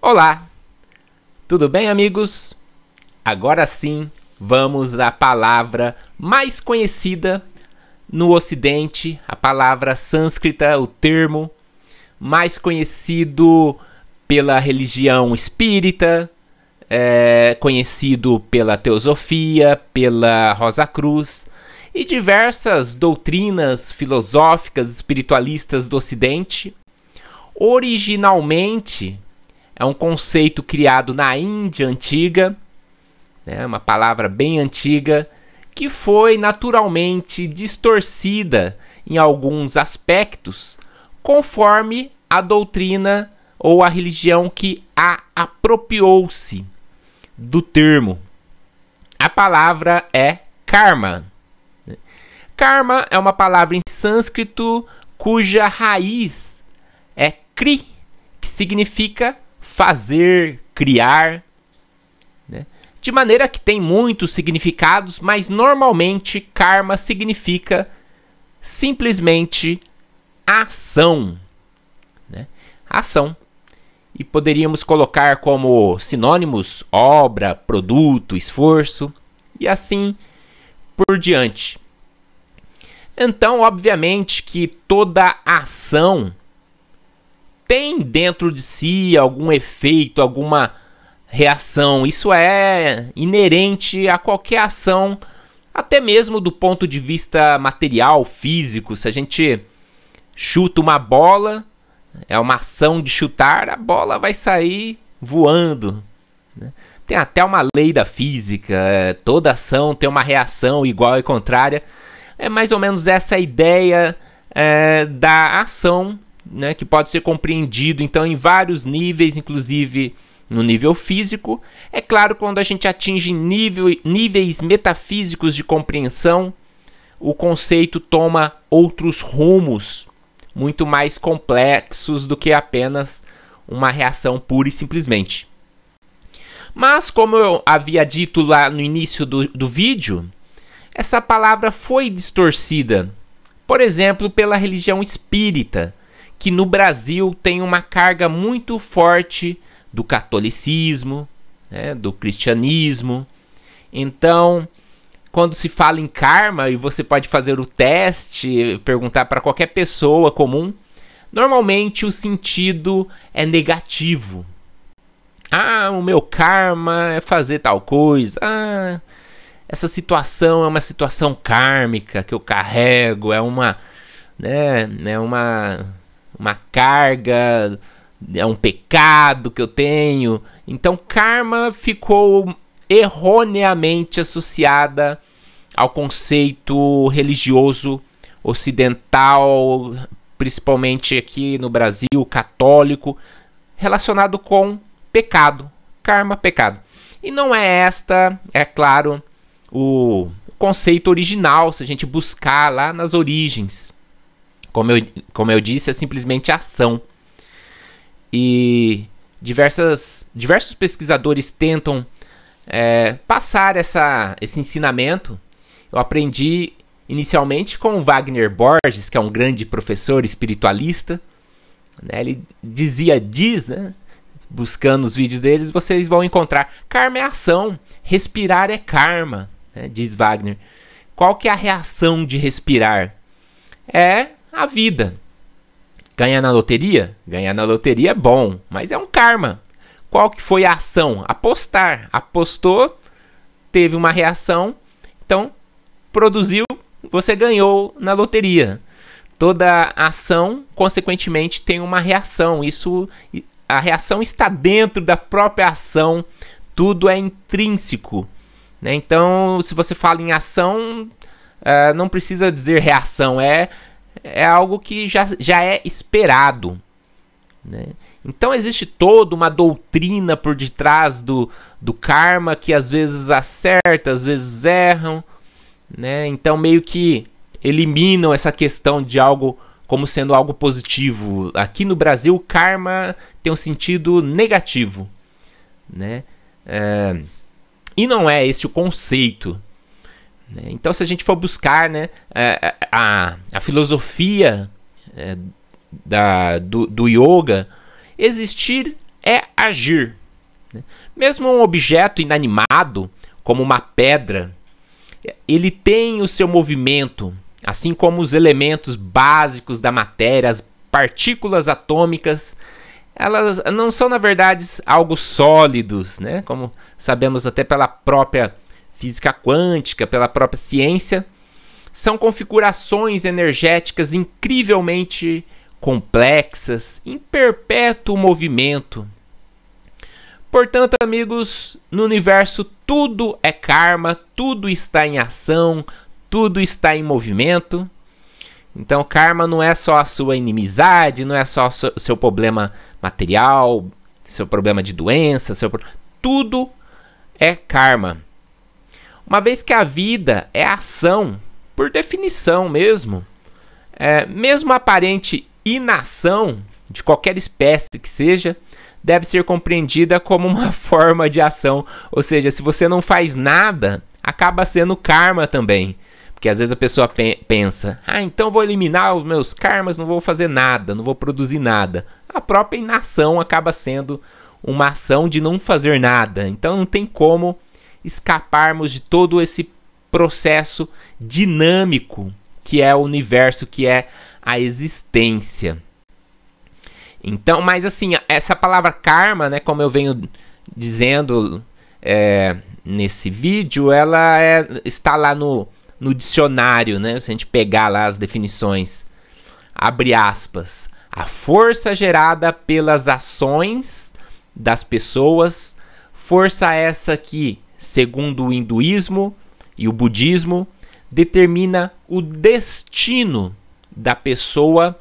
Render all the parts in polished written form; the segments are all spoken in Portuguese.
Olá, tudo bem, amigos? Agora sim, vamos à palavra mais conhecida no Ocidente, a palavra sânscrita, o termo mais conhecido pela religião espírita, conhecido pela teosofia, pela Rosa Cruz e diversas doutrinas filosóficas espiritualistas do Ocidente. Originalmente, é um conceito criado na Índia antiga, uma palavra bem antiga, que foi naturalmente distorcida em alguns aspectos, conforme a doutrina ou a religião que a apropriou-se do termo. A palavra é karma. Karma é uma palavra em sânscrito cuja raiz é kri, que significa fazer, criar, de maneira que tem muitos significados, mas normalmente karma significa simplesmente ação, ação. E poderíamos colocar como sinônimos obra, produto, esforço e assim por diante. Então, obviamente que toda ação tem dentro de si algum efeito, alguma reação. Isso é inerente a qualquer ação, até mesmo do ponto de vista material, físico. Se a gente chuta uma bola, é uma ação de chutar, a bola vai sair voando. Tem até uma lei da física, toda ação tem uma reação igual e contrária. É mais ou menos essa a ideia da ação, que pode ser compreendido então em vários níveis, inclusive no nível físico. É claro, quando a gente atinge níveis metafísicos de compreensão, o conceito toma outros rumos muito mais complexos do que apenas uma reação pura e simplesmente. Mas, como eu havia dito lá no início do vídeo, essa palavra foi distorcida, por exemplo, pela religião espírita, que no Brasil tem uma carga muito forte do catolicismo, do cristianismo. Então, quando se fala em karma, e você pode fazer o teste, perguntar para qualquer pessoa comum, normalmente o sentido é negativo. Ah, o meu karma é fazer tal coisa. Ah, essa situação é uma situação kármica que eu carrego, é uma carga, é um pecado que eu tenho. Então, karma ficou erroneamente associada ao conceito religioso ocidental, principalmente aqui no Brasil, católico, relacionado com pecado, karma, pecado. E não é esta, é claro, o conceito original, se a gente buscar lá nas origens. Como eu disse, é simplesmente ação. E diversos pesquisadores tentam passar esse ensinamento. Eu aprendi inicialmente com Wagner Borges, que é um grande professor espiritualista. Ele diz, buscando os vídeos deles, vocês vão encontrar: karma é ação, respirar é karma, diz Wagner. Qual que é a reação de respirar? É a vida. Ganhar na loteria? Ganhar na loteria é bom, mas é um karma. Qual que foi a ação? Apostar. Apostou, teve uma reação, então produziu, você ganhou na loteria. Toda ação, consequentemente, tem uma reação. A reação está dentro da própria ação, tudo é intrínseco. Então, se você fala em ação, não precisa dizer reação, é algo que já é esperado. Então existe toda uma doutrina por detrás do karma, que às vezes acerta, às vezes erram, então meio que eliminam essa questão de algo como sendo algo positivo. Aqui no Brasil, karma tem um sentido negativo, e não é esse o conceito. Então, se a gente for buscar a filosofia do yoga, existir é agir. Mesmo um objeto inanimado, como uma pedra, ele tem o seu movimento, assim como os elementos básicos da matéria, as partículas atômicas. Elas não são, na verdade, algo sólidos, né? Como sabemos até pela própria física quântica, pela própria ciência. São configurações energéticas incrivelmente complexas, em perpétuo movimento. Portanto, amigos, no universo tudo é karma, tudo está em ação, tudo está em movimento. Então, karma não é só a sua inimizade, não é só o seu problema material, seu problema de doença, tudo é karma. Uma vez que a vida é ação, por definição mesmo, mesmo a aparente inação de qualquer espécie que seja, deve ser compreendida como uma forma de ação. Ou seja, se você não faz nada, acaba sendo karma também. Porque às vezes a pessoa pensa, então vou eliminar os meus karmas, não vou fazer nada, não vou produzir nada. A própria inação acaba sendo uma ação de não fazer nada. Então não tem como escaparmos de todo esse processo dinâmico que é o universo, que é a existência. Então, mas assim, essa palavra karma, né, como eu venho dizendo nesse vídeo, ela está lá no dicionário, né? Se a gente pegar lá as definições, abre aspas, a força gerada pelas ações das pessoas, força essa que, segundo o hinduísmo e o budismo, determina o destino da pessoa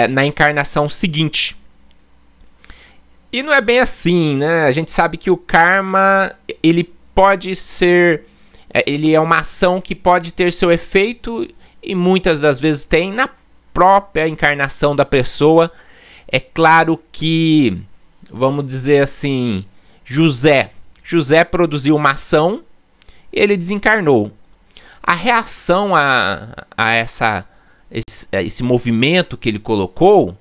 na encarnação seguinte. E não é bem assim, né? A gente sabe que o karma, ele pode ser, ele é uma ação que pode ter seu efeito, e muitas das vezes tem na própria encarnação da pessoa. É claro que, vamos dizer assim, José produziu uma ação, ele desencarnou. A reação a esse movimento que ele colocou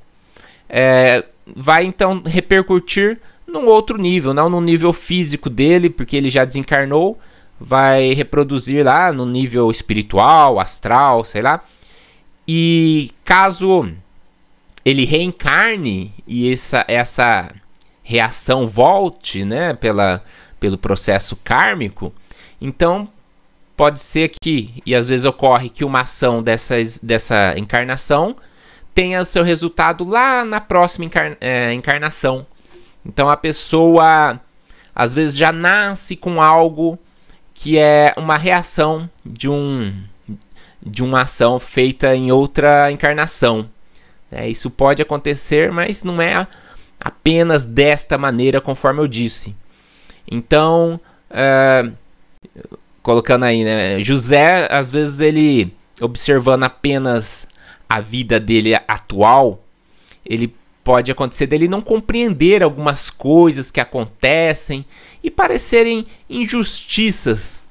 vai então repercutir num outro nível, não no nível físico dele, porque ele já desencarnou, vai reproduzir lá no nível espiritual, astral, sei lá. E caso ele reencarne e essa reação volte, né, pelo processo kármico, então pode ser que, e às vezes ocorre, que uma ação dessa encarnação tenha o seu resultado lá na próxima encarnação. Então a pessoa às vezes já nasce com algo que é uma reação de uma ação feita em outra encarnação. Isso pode acontecer, mas não é apenas desta maneira, conforme eu disse. Então, colocando aí, né, José, às vezes ele, observando apenas a vida dele atual, ele pode acontecer dele não compreender algumas coisas que acontecem e parecerem injustiças.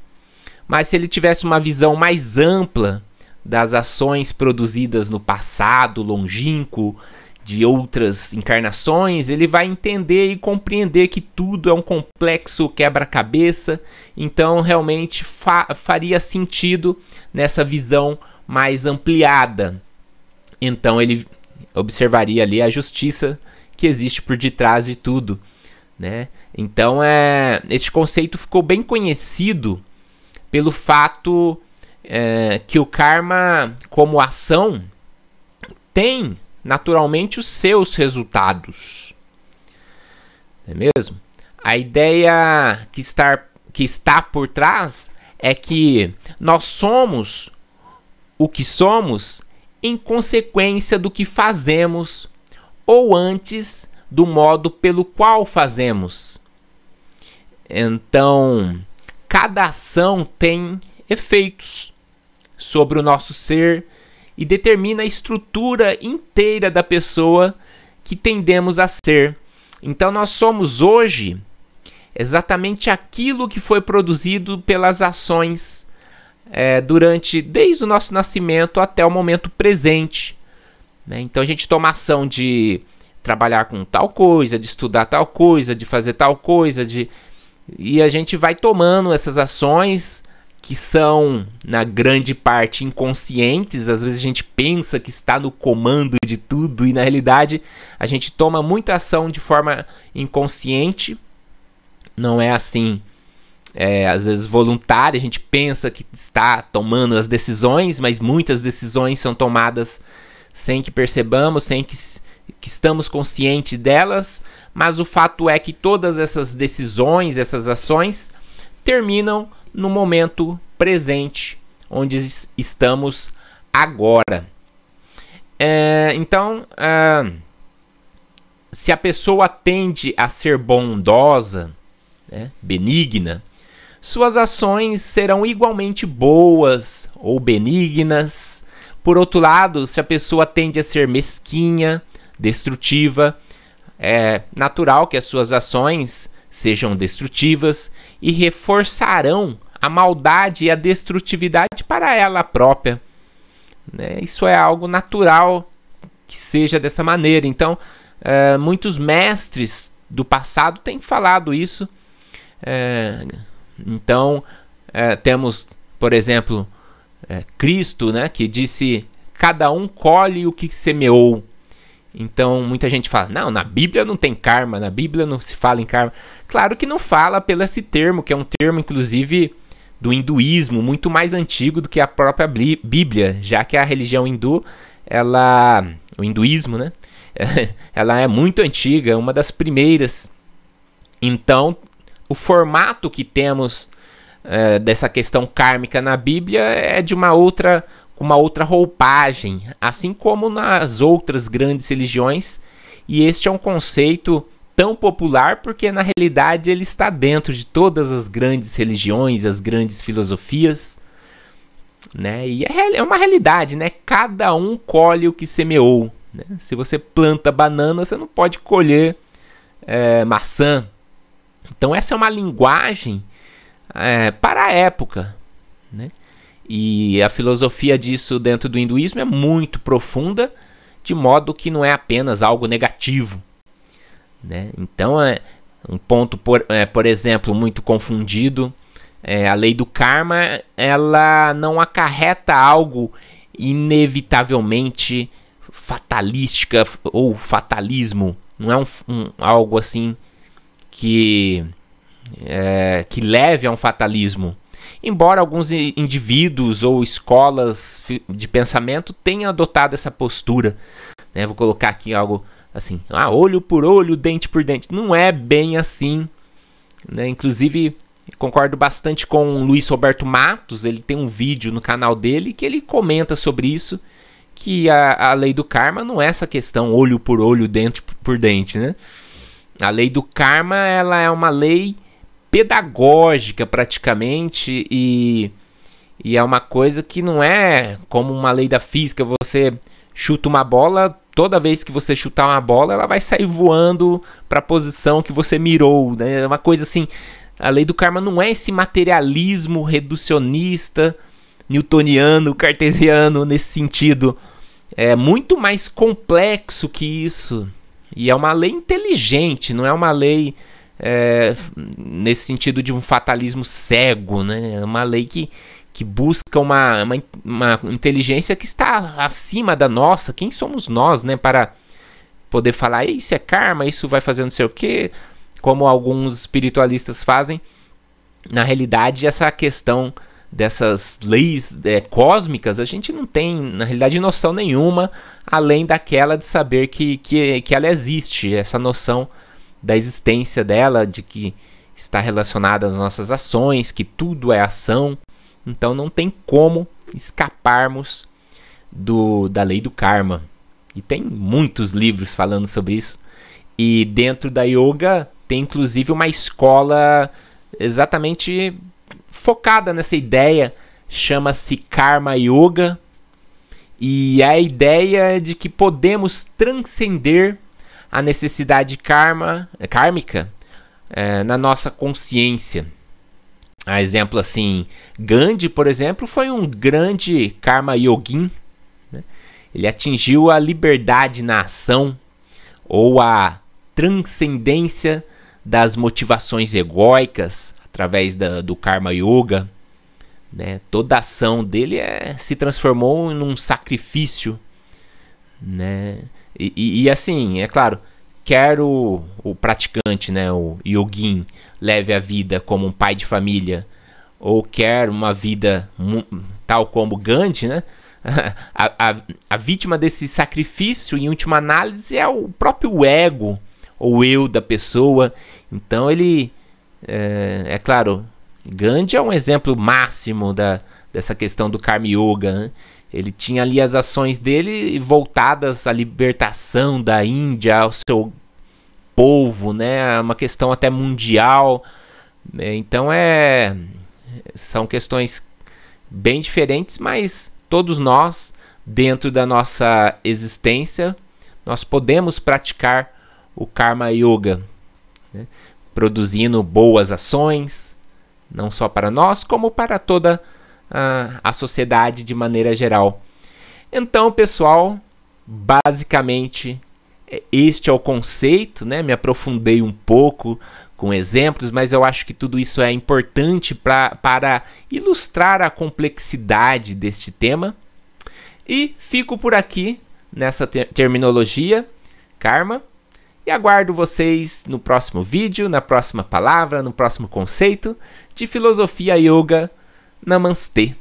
Mas se ele tivesse uma visão mais ampla das ações produzidas no passado longínquo, de outras encarnações, ele vai entender e compreender que tudo é um complexo quebra-cabeça. Então realmente faria sentido nessa visão mais ampliada. Então ele observaria ali a justiça que existe por detrás de tudo, né? Então este conceito ficou bem conhecido pelo fato que o karma, como ação, tem naturalmente os seus resultados. Não é mesmo? A ideia que está por trás é que nós somos o que somos em consequência do que fazemos ou antes do modo pelo qual fazemos. Então, cada ação tem efeitos sobre o nosso ser e determina a estrutura inteira da pessoa que tendemos a ser. Então nós somos hoje exatamente aquilo que foi produzido pelas ações desde o nosso nascimento até o momento presente, né? Então a gente toma ação de trabalhar com tal coisa, de estudar tal coisa, de fazer tal coisa, e a gente vai tomando essas ações que são, na grande parte, inconscientes. Às vezes a gente pensa que está no comando de tudo e, na realidade, a gente toma muita ação de forma inconsciente. Não é assim, às vezes voluntária. A gente pensa que está tomando as decisões, mas muitas decisões são tomadas sem que percebamos, sem que estamos conscientes delas. Mas o fato é que todas essas decisões, essas ações, terminam no momento presente, onde estamos agora. Então, se a pessoa tende a ser bondosa, benigna, suas ações serão igualmente boas ou benignas. Por outro lado, se a pessoa tende a ser mesquinha, destrutiva, é natural que as suas ações sejam destrutivas e reforçarão a maldade e a destrutividade para ela própria. Isso é algo natural que seja dessa maneira. Então, muitos mestres do passado têm falado isso. Então, temos, por exemplo, Cristo, que disse: cada um colhe o que semeou. Então, muita gente fala: não, na Bíblia não tem karma, na Bíblia não se fala em karma. Claro que não fala pelo esse termo, que é um termo, inclusive, do hinduísmo, muito mais antigo do que a própria Bíblia, já que a religião hindu, o hinduísmo, ela é muito antiga, uma das primeiras. Então, o formato que temos dessa questão kármica na Bíblia é de uma outra roupagem, assim como nas outras grandes religiões. E este é um conceito tão popular porque, na realidade, ele está dentro de todas as grandes religiões, as grandes filosofias, E é uma realidade, Cada um colhe o que semeou, Se você planta banana, você não pode colher maçã. Então, essa é uma linguagem para a época, E a filosofia disso dentro do hinduísmo é muito profunda, de modo que não é apenas algo negativo, Então, um ponto, por exemplo, muito confundido, a lei do karma, ela não acarreta algo inevitavelmente fatalística ou fatalismo. Não é algo assim que leve a um fatalismo. Embora alguns indivíduos ou escolas de pensamento tenham adotado essa postura. Vou colocar aqui algo assim: olho por olho, dente por dente. Não é bem assim. Inclusive, concordo bastante com o Luiz Roberto Matos. Ele tem um vídeo no canal dele que ele comenta sobre isso, que a lei do karma não é essa questão olho por olho, dente por dente. A lei do karma, ela é uma lei pedagógica praticamente, e é uma coisa que não é como uma lei da física. Você chuta uma bola, toda vez que você chutar uma bola, ela vai sair voando para a posição que você mirou, É uma coisa assim. A lei do karma não é esse materialismo reducionista, newtoniano, cartesiano nesse sentido. É muito mais complexo que isso. E é uma lei inteligente, não é uma lei nesse sentido de um fatalismo cego, É uma lei que busca uma inteligência que está acima da nossa. Quem somos nós, para poder falar: isso é karma, isso vai fazer não sei o quê, como alguns espiritualistas fazem. Na realidade, essa questão dessas leis cósmicas, a gente não tem, na realidade, noção nenhuma, além daquela de saber que ela existe, essa noção da existência dela, de que está relacionada às nossas ações, que tudo é ação. Então não tem como escaparmos da lei do karma. E tem muitos livros falando sobre isso. E dentro da yoga tem inclusive uma escola exatamente focada nessa ideia, chama-se Karma Yoga. E a ideia é de que podemos transcender a necessidade kármica na nossa consciência. A exemplo assim, Gandhi, por exemplo, foi um grande karma yogin, Ele atingiu a liberdade na ação, ou a transcendência das motivações egóicas através do Karma Yoga, né? Toda a ação dele se transformou em um sacrifício, né? E assim, é claro, quer o praticante, né, o yogin, leve a vida como um pai de família, ou quer uma vida tal como Gandhi, né? A vítima desse sacrifício, em última análise, é o próprio ego, ou eu da pessoa. Então ele, é claro, Gandhi é um exemplo máximo dessa questão do Karma Yoga, né? Ele tinha ali as ações dele voltadas à libertação da Índia, ao seu povo, né? Uma questão até mundial. Então são questões bem diferentes, mas todos nós, dentro da nossa existência, nós podemos praticar o Karma Yoga, né? Produzindo boas ações, não só para nós, como para toda a sociedade de maneira geral. Então, pessoal, basicamente este é o conceito, né? Me aprofundei um pouco com exemplos, mas eu acho que tudo isso é importante para ilustrar a complexidade deste tema. E fico por aqui nessa terminologia, karma, e aguardo vocês no próximo vídeo, na próxima palavra, no próximo conceito de filosofia yoga. Namastê!